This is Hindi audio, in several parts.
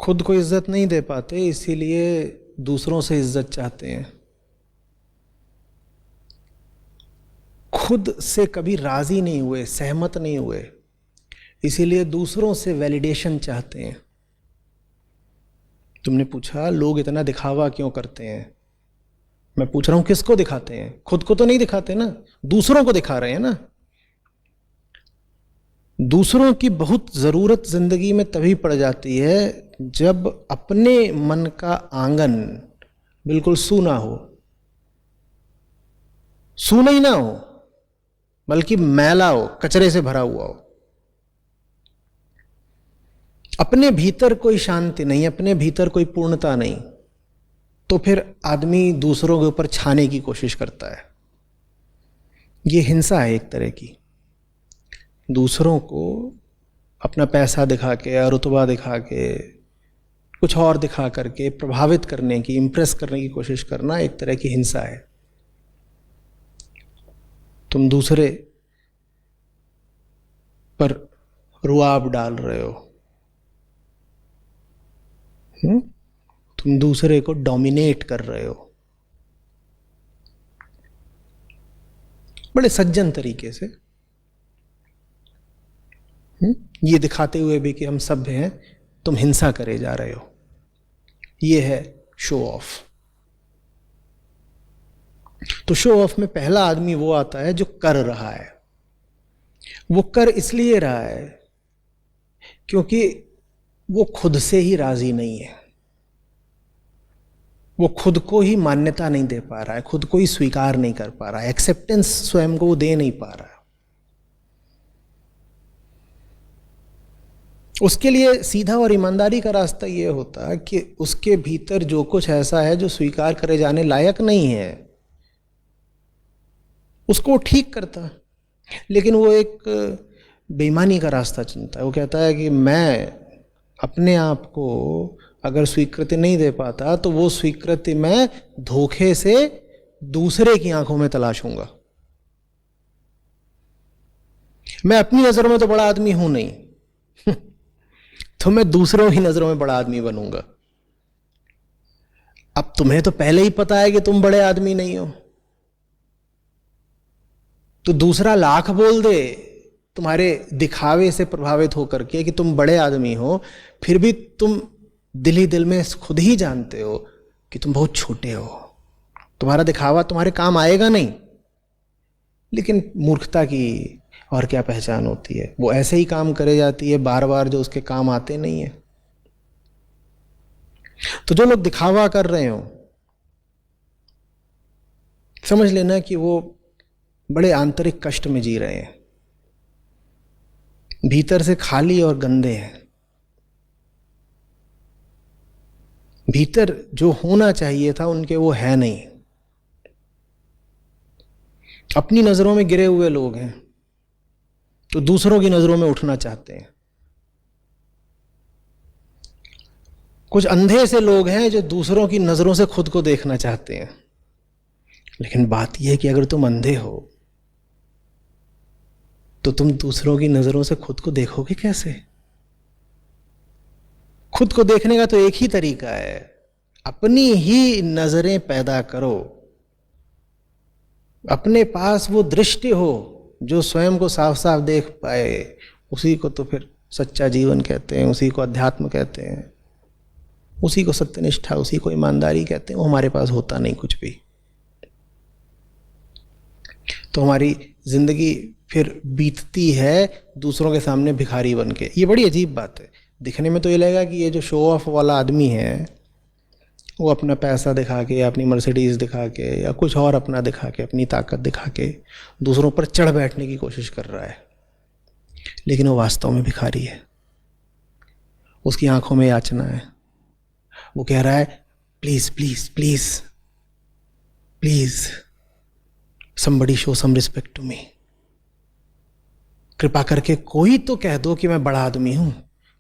खुद को इज्जत नहीं दे पाते, इसीलिए दूसरों से इज्जत चाहते हैं। खुद से कभी राजी नहीं हुए, सहमत नहीं हुए, इसीलिए दूसरों से वैलिडेशन चाहते हैं। तुमने पूछा लोग इतना दिखावा क्यों करते हैं, मैं पूछ रहा हूं किसको दिखाते हैं? खुद को तो नहीं दिखाते ना, दूसरों को दिखा रहे हैं ना। दूसरों की बहुत जरूरत जिंदगी में तभी पड़ जाती है जब अपने मन का आंगन बिल्कुल सूना हो, सूना ही ना हो बल्कि मैला हो, कचरे से भरा हुआ हो। अपने भीतर कोई शांति नहीं, अपने भीतर कोई पूर्णता नहीं, तो फिर आदमी दूसरों के ऊपर छाने की कोशिश करता है। ये हिंसा है एक तरह की। दूसरों को अपना पैसा दिखा के, रुतबा दिखा के, कुछ और दिखा करके प्रभावित करने की, इंप्रेस करने की कोशिश करना एक तरह की हिंसा है। तुम दूसरे पर रुआब डाल रहे हो, तुम दूसरे को डोमिनेट कर रहे हो, बड़े सज्जन तरीके से, ये दिखाते हुए भी कि हम सभ्य हैं, तुम हिंसा करे जा रहे हो। ये है शो ऑफ। तो शो ऑफ में पहला आदमी वो आता है जो कर रहा है। वो कर इसलिए रहा है क्योंकि वो खुद से ही राजी नहीं है, वो खुद को ही मान्यता नहीं दे पा रहा है, खुद को ही स्वीकार नहीं कर पा रहा है, एक्सेप्टेंस स्वयं को वो दे नहीं पा रहा है। उसके लिए सीधा और ईमानदारी का रास्ता ये होता है कि उसके भीतर जो कुछ ऐसा है जो स्वीकार करे जाने लायक नहीं है, उसको ठीक करता। लेकिन वो एक बेईमानी का रास्ता चुनता है। वो कहता है कि मैं अपने आप को अगर स्वीकृति नहीं दे पाता तो वो स्वीकृति मैं धोखे से दूसरे की आंखों में तलाशूंगा। मैं अपनी नजरों में तो बड़ा आदमी हूं नहीं तो मैं दूसरों की नजरों में बड़ा आदमी बनूंगा। अब तुम्हें तो पहले ही पता है कि तुम बड़े आदमी नहीं हो, तो दूसरा लाख बोल दे तुम्हारे दिखावे से प्रभावित होकर के कि तुम बड़े आदमी हो, फिर भी तुम दिल ही दिल में खुद ही जानते हो कि तुम बहुत छोटे हो, तुम्हारा दिखावा तुम्हारे काम आएगा नहीं। लेकिन मूर्खता की और क्या पहचान होती है, वो ऐसे ही काम करे जाती है बार बार जो उसके काम आते नहीं है। तो जो लोग दिखावा कर रहे हो, समझ लेना कि वो बड़े आंतरिक कष्ट में जी रहे हैं, भीतर से खाली और गंदे हैं। भीतर जो होना चाहिए था उनके वो है नहीं। अपनी नजरों में गिरे हुए लोग हैं तो दूसरों की नजरों में उठना चाहते हैं। कुछ अंधे से लोग हैं जो दूसरों की नजरों से खुद को देखना चाहते हैं। लेकिन बात यह है कि अगर तुम अंधे हो तो तुम दूसरों की नजरों से खुद को देखोगे कैसे? खुद को देखने का तो एक ही तरीका है, अपनी ही नजरें पैदा करो। अपने पास वो दृष्टि हो जो स्वयं को साफ साफ देख पाए, उसी को तो फिर सच्चा जीवन कहते हैं, उसी को अध्यात्म कहते हैं, उसी को सत्यनिष्ठा, उसी को ईमानदारी कहते हैं। वो हमारे पास होता नहीं कुछ भी, तो हमारी जिंदगी फिर बीतती है दूसरों के सामने भिखारी बन के। ये बड़ी अजीब बात है। दिखने में तो ये लगेगा कि ये जो शो ऑफ वाला आदमी है वो अपना पैसा दिखा के या अपनी मर्सिडीज दिखा के या कुछ और अपना दिखा के, अपनी ताकत दिखा के दूसरों पर चढ़ बैठने की कोशिश कर रहा है, लेकिन वो वास्तव में भिखारी है। उसकी आंखों में याचना है। वो कह रहा है please please please please somebody show some respect to me। कृपा करके कोई तो कह दो कि मैं बड़ा आदमी हूं,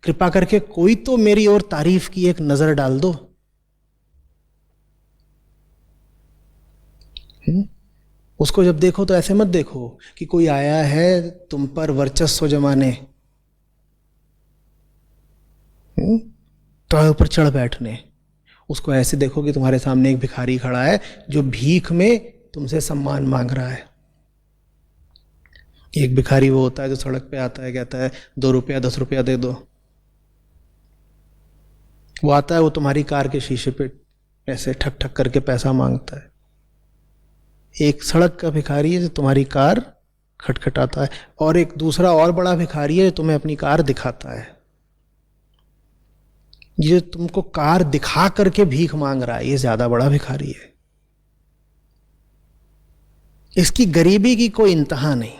कृपा करके कोई तो मेरी ओर तारीफ की एक नजर डाल दो। उसको जब देखो तो ऐसे मत देखो कि कोई आया है तुम पर वर्चस्व जमाने। तुम्हारे ऊपर चढ़ बैठने। उसको ऐसे देखो कि तुम्हारे सामने एक भिखारी खड़ा है जो भीख में तुमसे सम्मान मांग रहा है। एक भिखारी वो होता है जो सड़क पे आता है, कहता है 2 रुपया 10 रुपया दे दो। वो आता है, वो तुम्हारी कार के शीशे पे ऐसे ठक ठक करके पैसा मांगता है। एक सड़क का भिखारी है जो तुम्हारी कार खटखटाता है, और एक दूसरा और बड़ा भिखारी है जो तुम्हें अपनी कार दिखाता है। ये तुमको कार दिखा करके भीख मांग रहा है, ये ज्यादा बड़ा भिखारी है। इसकी गरीबी की कोई इंतहा नहीं।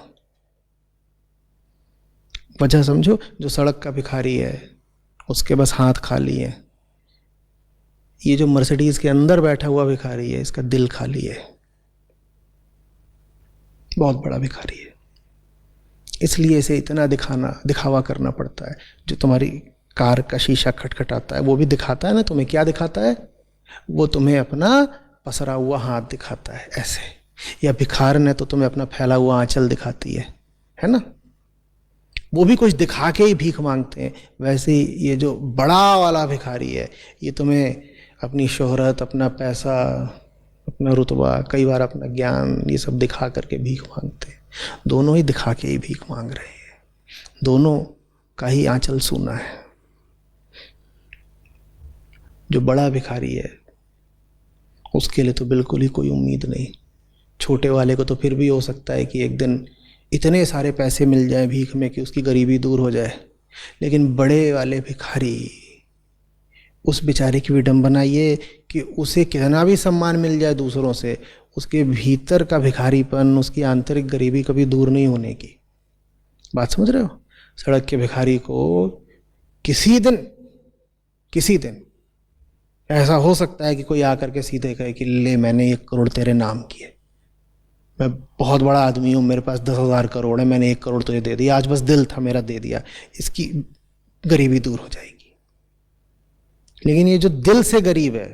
वजह समझो, जो सड़क का भिखारी है उसके बस हाथ खाली है। ये जो मर्सिडीज के अंदर बैठा हुआ भिखारी है, इसका दिल खाली है, बहुत बड़ा भिखारी है। इसलिए इसे इतना दिखावा करना पड़ता है। जो तुम्हारी कार का शीशा खटखटाता है वो भी दिखाता है ना तुम्हें। क्या दिखाता है? वो तुम्हें अपना पसरा हुआ हाथ दिखाता है ऐसे, या भिखारन है तो तुम्हें अपना फैला हुआ आंचल दिखाती है ना। वो भी कुछ दिखा के ही भीख मांगते हैं। वैसे ही ये जो बड़ा वाला भिखारी है, ये तुम्हें अपनी शोहरत, अपना पैसा, अपना रुतबा, कई बार अपना ज्ञान, ये सब दिखा करके भीख मांगते हैं। दोनों ही दिखा के ही भीख मांग रहे हैं, दोनों का ही आंचल सूना है। जो बड़ा भिखारी है उसके लिए तो बिल्कुल ही कोई उम्मीद नहीं। छोटे वाले को तो फिर भी हो सकता है कि एक दिन इतने सारे पैसे मिल जाए भीख में कि उसकी गरीबी दूर हो जाए, लेकिन बड़े वाले भिखारी, उस बेचारे की विडंबना ये कि उसे कितना भी सम्मान मिल जाए दूसरों से, उसके भीतर का भिखारीपन, उसकी आंतरिक गरीबी कभी दूर नहीं होने की। बात समझ रहे हो? सड़क के भिखारी को किसी दिन ऐसा हो सकता है कि कोई आकर के सीधे कहे कि ले, मैंने 1 करोड़ तेरे नाम किए, मैं बहुत बड़ा आदमी हूँ, मेरे पास 10,000 करोड़ है, मैंने 1 करोड़ तुझे दे दिया, आज बस दिल था मेरा, दे दिया, इसकी गरीबी दूर हो जाएगी। लेकिन ये जो दिल से गरीब है,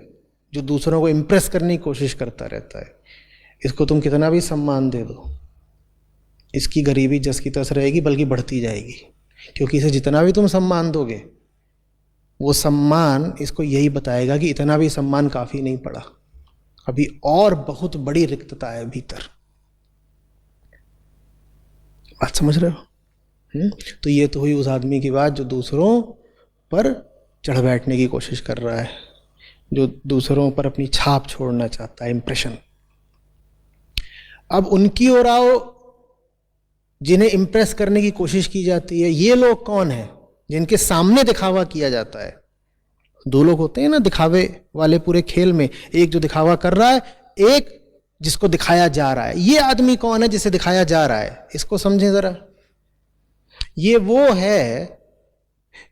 जो दूसरों को इम्प्रेस करने की कोशिश करता रहता है, इसको तुम कितना भी सम्मान दे दो, इसकी गरीबी जस की तस रहेगी, बल्कि बढ़ती जाएगी। क्योंकि इसे जितना भी तुम सम्मान दोगे, वो सम्मान इसको यही बताएगा कि इतना भी सम्मान काफी नहीं पड़ा, अभी और बहुत बड़ी रिक्तता है भीतर। बात समझ रहे हो? तो ये तो हुई उस आदमी की बात जो दूसरों पर चढ़ बैठने की कोशिश कर रहा है, जो दूसरों पर अपनी छाप छोड़ना चाहता है, इंप्रेशन। अब उनकी ओर आओ जिन्हें इंप्रेस करने की कोशिश की जाती है। ये लोग कौन हैं? जिनके सामने दिखावा किया जाता है। 2 लोग होते हैं ना दिखावे वाले पूरे खेल में, एक जो दिखावा कर रहा है, एक जिसको दिखाया जा रहा है। ये आदमी कौन है जिसे दिखाया जा रहा है? इसको समझें जरा। ये वो है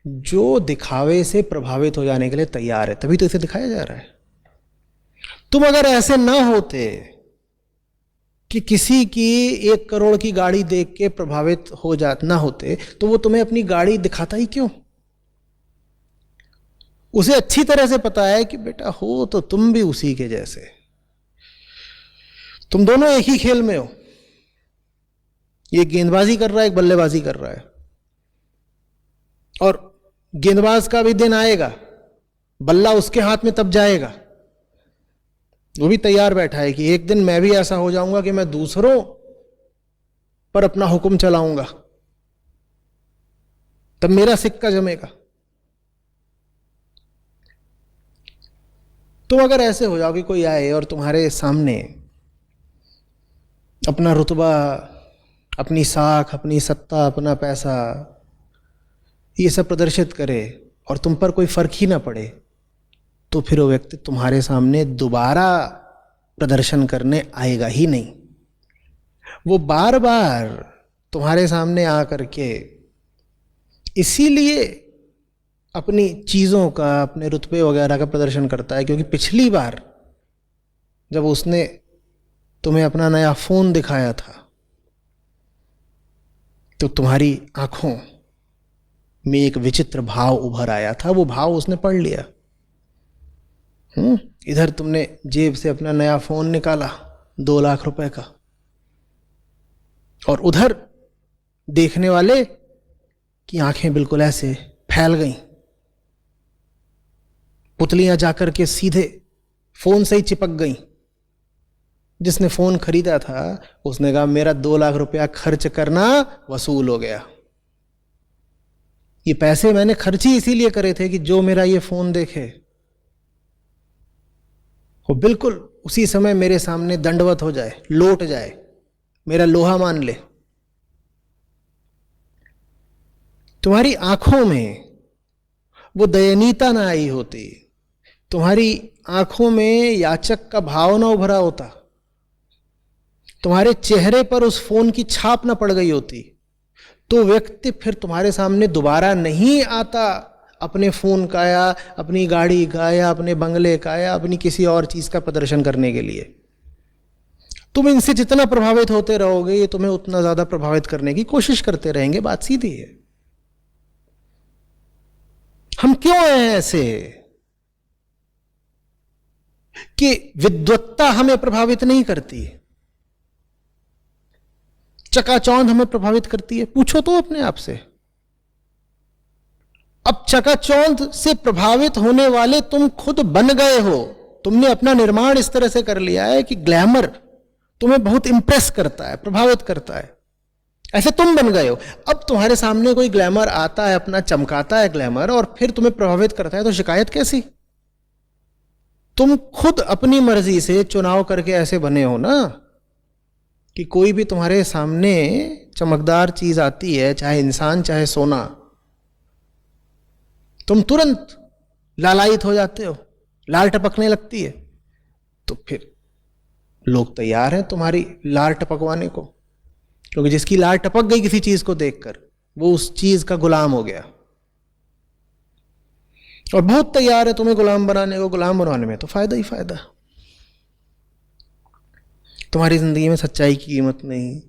जो दिखावे से प्रभावित हो जाने के लिए तैयार है, तभी तो इसे दिखाया जा रहा है। तुम अगर ऐसे ना होते कि किसी की 1 करोड़ की गाड़ी देख के प्रभावित हो ना होते, तो वो तुम्हें अपनी गाड़ी दिखाता ही क्यों? उसे अच्छी तरह से पता है कि बेटा हो तो तुम भी उसी के जैसे, तुम दोनों एक ही खेल में हो। ये गेंदबाजी कर रहा है, एक बल्लेबाजी कर रहा है, और गेंदबाज का भी दिन आएगा, बल्ला उसके हाथ में तब जाएगा। वो भी तैयार बैठा है कि एक दिन मैं भी ऐसा हो जाऊंगा कि मैं दूसरों पर अपना हुक्म चलाऊंगा, तब मेरा सिक्का जमेगा। तुम अगर ऐसे हो जाओ कि कोई आए और तुम्हारे सामने अपना रुतबा, अपनी साख, अपनी सत्ता, अपना पैसा, ये सब प्रदर्शित करे और तुम पर कोई फर्क ही ना पड़े, तो फिर वो व्यक्ति तुम्हारे सामने दोबारा प्रदर्शन करने आएगा ही नहीं। वो बार बार तुम्हारे सामने आकर के इसीलिए अपनी चीज़ों का, अपने रुतबे वगैरह का प्रदर्शन करता है क्योंकि पिछली बार जब उसने तुम्हें अपना नया फ़ोन दिखाया था तो तुम्हारी आंखों में एक विचित्र भाव उभर आया था। वो भाव उसने पढ़ लिया। इधर तुमने जेब से अपना नया फ़ोन निकाला 2 लाख रुपए का, और उधर देखने वाले की आंखें बिल्कुल ऐसे फैल गईं पुतलियां जाकर के सीधे फोन से ही चिपक गई। जिसने फोन खरीदा था उसने कहा मेरा 2 लाख रुपया खर्च करना वसूल हो गया। ये पैसे मैंने खर्च ही इसीलिए करे थे कि जो मेरा ये फोन देखे वो बिल्कुल उसी समय मेरे सामने दंडवत हो जाए, लौट जाए, मेरा लोहा मान ले। तुम्हारी आंखों में वो दयनीयता ना आई होती, तुम्हारी आंखों में याचक का भाव ना उभरा होता, तुम्हारे चेहरे पर उस फोन की छाप ना पड़ गई होती, तो व्यक्ति फिर तुम्हारे सामने दोबारा नहीं आता अपने फोन का या अपनी गाड़ी का या अपने बंगले का या अपनी किसी और चीज का प्रदर्शन करने के लिए। तुम इनसे जितना प्रभावित होते रहोगे ये तुम्हें उतना ज्यादा प्रभावित करने की कोशिश करते रहेंगे। बात सीधी है। हम क्यों हैं ऐसे कि विद्वत्ता हमें प्रभावित नहीं करती, चकाचौंध हमें प्रभावित करती है? पूछो तो अपने आप से। अब चकाचौंध से प्रभावित होने वाले तुम खुद बन गए हो। तुमने अपना निर्माण इस तरह से कर लिया है कि ग्लैमर तुम्हें बहुत इंप्रेस करता है, प्रभावित करता है, ऐसे तुम बन गए हो। अब तुम्हारे सामने कोई ग्लैमर आता है, अपना चमकाता है ग्लैमर, और फिर तुम्हें प्रभावित करता है, तो शिकायत कैसी? तुम खुद अपनी मर्जी से चुनाव करके ऐसे बने हो ना कि कोई भी तुम्हारे सामने चमकदार चीज आती है, चाहे इंसान चाहे सोना, तुम तुरंत लालायित हो जाते हो, लार टपकने लगती है। तो फिर लोग तैयार हैं तुम्हारी लार टपकवाने को, क्योंकि जिसकी लार टपक गई किसी चीज को देखकर वो उस चीज का गुलाम हो गया, और बहुत तैयार है तुम्हें गुलाम बनाने को। गुलाम बनवाने में तो फायदा ही फायदा। तुम्हारी जिंदगी में सच्चाई की कीमत नहीं,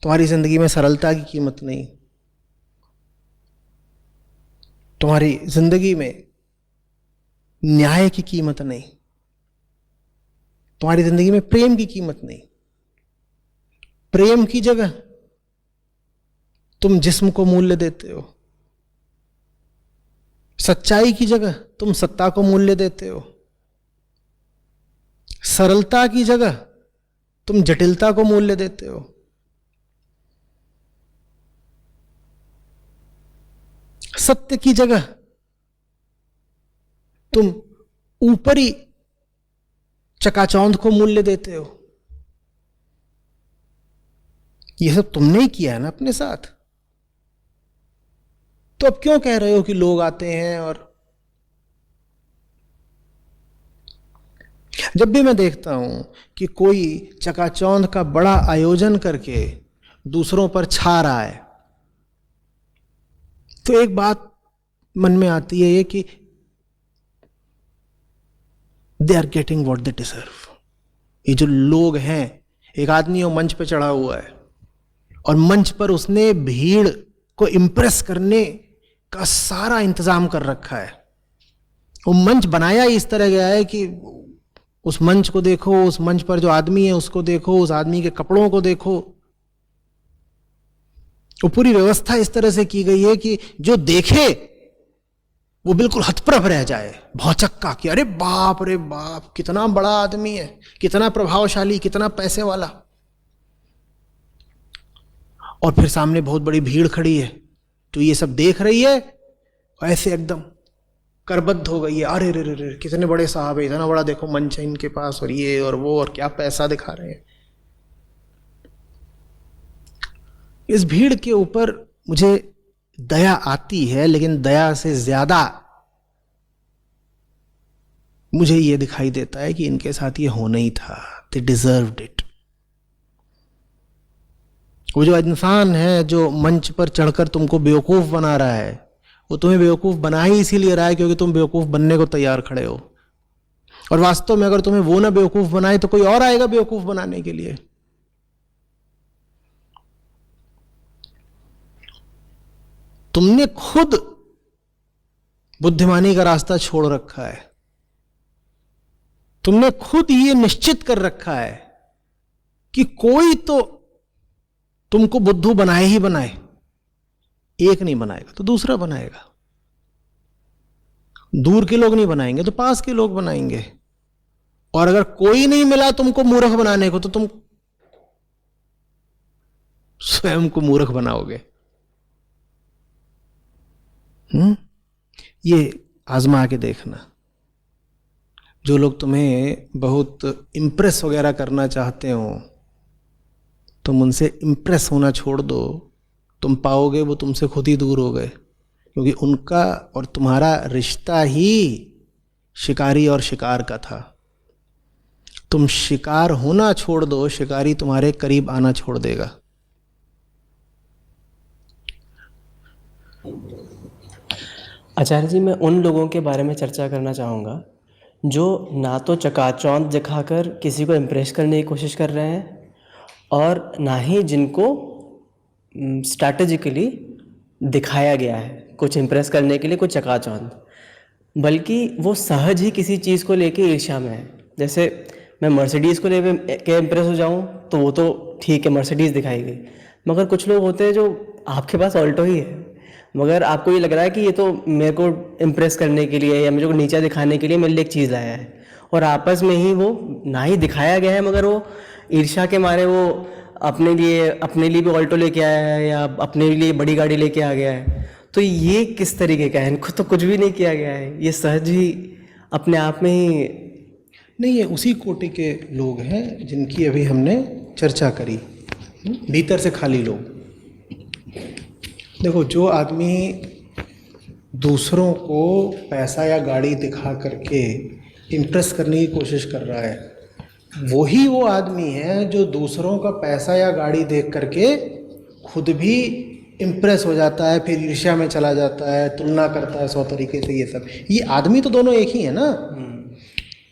तुम्हारी जिंदगी में सरलता की कीमत नहीं, तुम्हारी जिंदगी में न्याय की कीमत नहीं, तुम्हारी जिंदगी में प्रेम की कीमत नहीं। प्रेम की जगह तुम जिस्म को मूल्य देते हो, सच्चाई की जगह तुम सत्ता को मूल्य देते हो, सरलता की जगह तुम जटिलता को मूल्य देते हो। सत्य की जगह तुम ऊपरी चकाचौंध को मूल्य देते हो। यह सब तुमने ही किया है ना अपने साथ। तो अब क्यों कह रहे हो कि लोग आते हैं? और जब भी मैं देखता हूं कि कोई चकाचौंध का बड़ा आयोजन करके दूसरों पर छा रहा है, तो एक बात मन में आती है ये कि they are getting what they deserve. ये जो लोग हैं, एक आदमी वो मंच पे चढ़ा हुआ है और मंच पर उसने भीड़ को इंप्रेस करने का सारा इंतजाम कर रखा है। वो मंच बनाया ही इस तरह गया है कि उस मंच को देखो, उस मंच पर जो आदमी है उसको देखो, उस आदमी के कपड़ों को देखो। वो पूरी व्यवस्था इस तरह से की गई है कि जो देखे वो बिल्कुल हतप्रभ रह जाए, भौचक्का कि अरे बाप कितना बड़ा आदमी है, कितना प्रभावशाली, कितना पैसे वाला। और फिर सामने बहुत बड़ी भीड़ खड़ी है तो ये सब देख रही है, ऐसे एकदम करबद्ध हो गई है। अरे रे रे रे, कितने बड़े साहब है, इतना बड़ा देखो मंच है इनके पास, और ये और वो, और क्या पैसा दिखा रहे हैं। इस भीड़ के ऊपर मुझे दया आती है, लेकिन दया से ज्यादा मुझे यह दिखाई देता है कि इनके साथ ये होना ही था। दे डिजर्व्ड इट। वो जो इंसान है जो मंच पर चढ़कर तुमको बेवकूफ बना रहा है, वो तुम्हें बेवकूफ बना ही इसीलिए रहा है क्योंकि तुम बेवकूफ बनने को तैयार खड़े हो। और वास्तव में अगर तुम्हें वो ना बेवकूफ बनाए तो कोई और आएगा बेवकूफ बनाने के लिए। तुमने खुद बुद्धिमानी का रास्ता छोड़ रखा है। तुमने खुद ये निश्चित कर रखा है कि कोई तो तुमको बुद्धू बनाए ही बनाए, एक नहीं बनाएगा तो दूसरा बनाएगा। दूर के लोग नहीं बनाएंगे तो पास के लोग बनाएंगे। और अगर कोई नहीं मिला तुमको मूर्ख बनाने को तो तुम स्वयं को मूर्ख बनाओगे। ये आजमा के देखना। जो लोग तुम्हें बहुत इम्प्रेस वगैरह करना चाहते हो, तुम उनसे इम्प्रेस होना छोड़ दो, तुम पाओगे वो तुमसे खुद ही दूर हो गए। क्योंकि उनका और तुम्हारा रिश्ता ही शिकारी और शिकार का था। तुम शिकार होना छोड़ दो, शिकारी तुम्हारे करीब आना छोड़ देगा। आचार्य जी, मैं उन लोगों के बारे में चर्चा करना चाहूँगा जो ना तो चकाचौंध दिखाकर किसी को इम्प्रेस करने की कोशिश कर रहे हैं और ना ही जिनको स्ट्रैटेजिकली दिखाया गया है कुछ इम्प्रेस करने के लिए, कुछ चकाचौंध, बल्कि वो सहज ही किसी चीज़ को लेके ईर्ष्या में है। जैसे मैं मर्सिडीज़ को ले के इम्प्रेस हो जाऊँ तो वो तो ठीक है, मर्सिडीज़ दिखाई गई, मगर कुछ लोग होते हैं जो आपके पास ऑल्टो ही है, मगर आपको ये लग रहा है कि ये तो मेरे को इम्प्रेस करने के लिए या मेरे को नीचा दिखाने के लिए मेरे लिए एक चीज़ लाया है, और आपस में ही वो ना ही दिखाया गया है मगर वो ईर्ष्या के मारे वो अपने लिए भी ऑल्टो लेके आया है या अपने लिए बड़ी गाड़ी लेके आ गया है। तो ये किस तरीके का है? इनको तो कुछ भी नहीं किया गया है, ये सहज ही अपने आप में ही। नहीं, ये उसी कोटि के लोग हैं जिनकी अभी हमने चर्चा करी, भीतर से खाली लोग। देखो, जो आदमी दूसरों को पैसा या गाड़ी दिखा करके इम्प्रेस करने की कोशिश कर रहा है, वही वो आदमी है जो दूसरों का पैसा या गाड़ी देख करके खुद भी इम्प्रेस हो जाता है, फिर ईर्ष्या में चला जाता है, तुलना करता है 100 तरीके से। ये सब, ये आदमी तो दोनों एक ही है ना।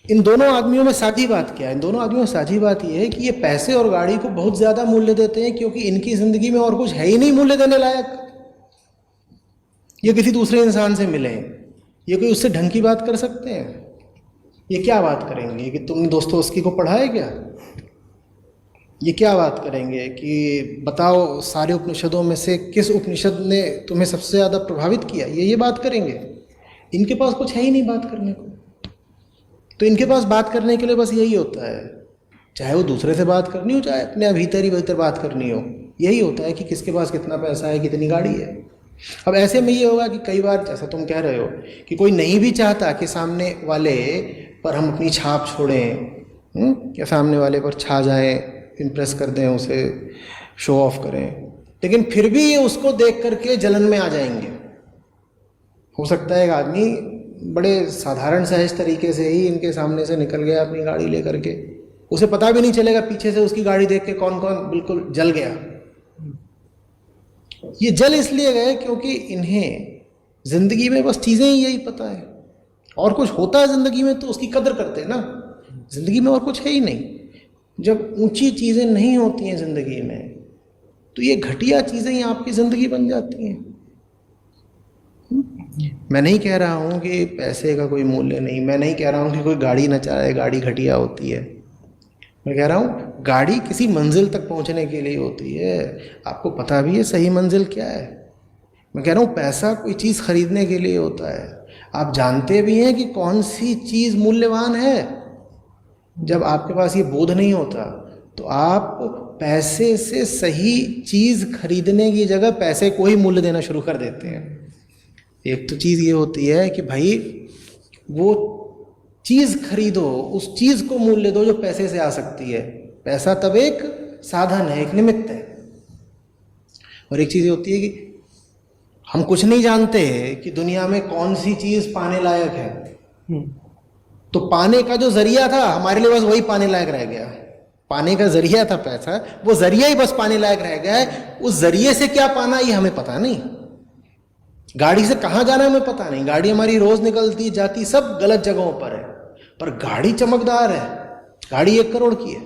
इन दोनों आदमियों में साझी बात क्या है? इन दोनों आदमियों में साझी बात ये है कि ये पैसे और गाड़ी को बहुत ज़्यादा मूल्य देते हैं, क्योंकि इनकी ज़िंदगी में और कुछ है ही नहीं मूल्य देने लायक। ये किसी दूसरे इंसान से मिले, ये कोई उससे ढंग की बात कर सकते हैं? ये क्या बात करेंगे कि तुमने दोस्तोस्की को पढ़ा है क्या? ये क्या बात करेंगे कि बताओ सारे उपनिषदों में से किस उपनिषद ने तुम्हें सबसे ज़्यादा प्रभावित किया? ये बात करेंगे? इनके पास कुछ है ही नहीं बात करने को। तो इनके पास बात करने के लिए बस यही होता है, चाहे वो दूसरे से बात करनी हो, चाहे अपने भीतर ही भीतर बात करनी हो, यही होता है कि किसके पास कितना पैसा है, कितनी गाड़ी है। अब ऐसे में ये होगा कि कई बार, जैसा तुम कह रहे हो, कि कोई नहीं भी चाहता कि सामने वाले पर हम अपनी छाप छोड़ें, या सामने वाले पर छा जाएं, इम्प्रेस कर दें उसे, शो ऑफ करें, लेकिन फिर भी ये उसको देख करके जलन में आ जाएंगे। हो सकता है एक आदमी बड़े साधारण सहज तरीके से ही इनके सामने से निकल गया अपनी गाड़ी लेकर के, उसे पता भी नहीं चलेगा पीछे से उसकी गाड़ी देख के कौन कौन बिल्कुल जल गया। ये जल इसलिए गए क्योंकि इन्हें जिंदगी में बस चीज़ें ही यही पता है, और कुछ होता है जिंदगी में तो उसकी कदर करते हैं ना। जिंदगी में और कुछ है ही नहीं। जब ऊंची चीज़ें नहीं होती हैं जिंदगी में, तो ये घटिया चीज़ें ही आपकी ज़िंदगी बन जाती हैं। मैं नहीं कह रहा हूँ कि पैसे का कोई मूल्य नहीं, मैं नहीं कह रहा हूँ कि कोई गाड़ी न चाहे गाड़ी घटिया होती है। मैं कह रहा हूँ गाड़ी किसी मंजिल तक पहुँचने के लिए होती है, आपको पता भी है सही मंजिल क्या है। मैं कह रहा हूँ पैसा कोई चीज़ खरीदने के लिए होता है, आप जानते भी हैं कि कौन सी चीज़ मूल्यवान है। जब आपके पास ये बोध नहीं होता तो आप पैसे से सही चीज़ खरीदने की जगह पैसे को ही मूल्य देना शुरू कर देते हैं। एक तो चीज़ ये होती है कि भाई वो चीज़ खरीदो, उस चीज़ को मूल्य दो जो पैसे से आ सकती है। पैसा तब एक साधन है, एक निमित्त है। और एक चीज़ ये होती है कि हम कुछ नहीं जानते कि दुनिया में कौन सी चीज़ पाने लायक है, तो पाने का जो जरिया था हमारे लिए बस वही पाने लायक रह गया। पाने का जरिया था पैसा, वो जरिया ही बस पाने लायक रह गया है। उस जरिए से क्या पाना ये हमें पता नहीं। गाड़ी से कहाँ जाना हमें पता नहीं। गाड़ी हमारी रोज निकलती जाती सब गलत जगहों पर है, पर गाड़ी चमकदार है। गाड़ी 1 करोड़ की है,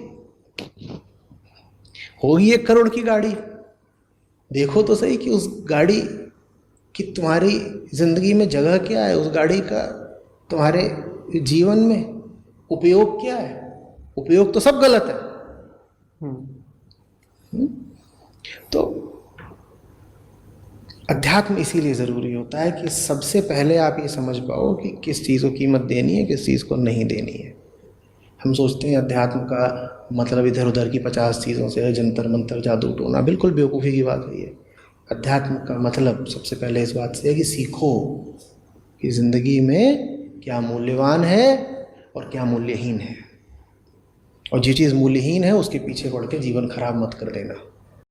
होगी 1 करोड़ की गाड़ी। देखो तो सही कि उस गाड़ी की तुम्हारी जिंदगी में जगह क्या है, उस गाड़ी का तुम्हारे जीवन में उपयोग क्या है। उपयोग तो सब गलत है। तो अध्यात्म इसीलिए ज़रूरी होता है कि सबसे पहले आप ये समझ पाओ कि किस चीज़ को कीमत देनी है, किस चीज़ को नहीं देनी है। हम सोचते हैं अध्यात्म का मतलब इधर उधर की 50 चीज़ों से है, जंतर मंतर जादू टोना, बिल्कुल बेवकूफ़ी की बात है ये। अध्यात्म का मतलब सबसे पहले इस बात से है कि सीखो कि ज़िंदगी में क्या मूल्यवान है और क्या मूल्यहीन है, और जो चीज़ मूल्यहीन है उसके पीछे पड़ के जीवन खराब मत कर देना।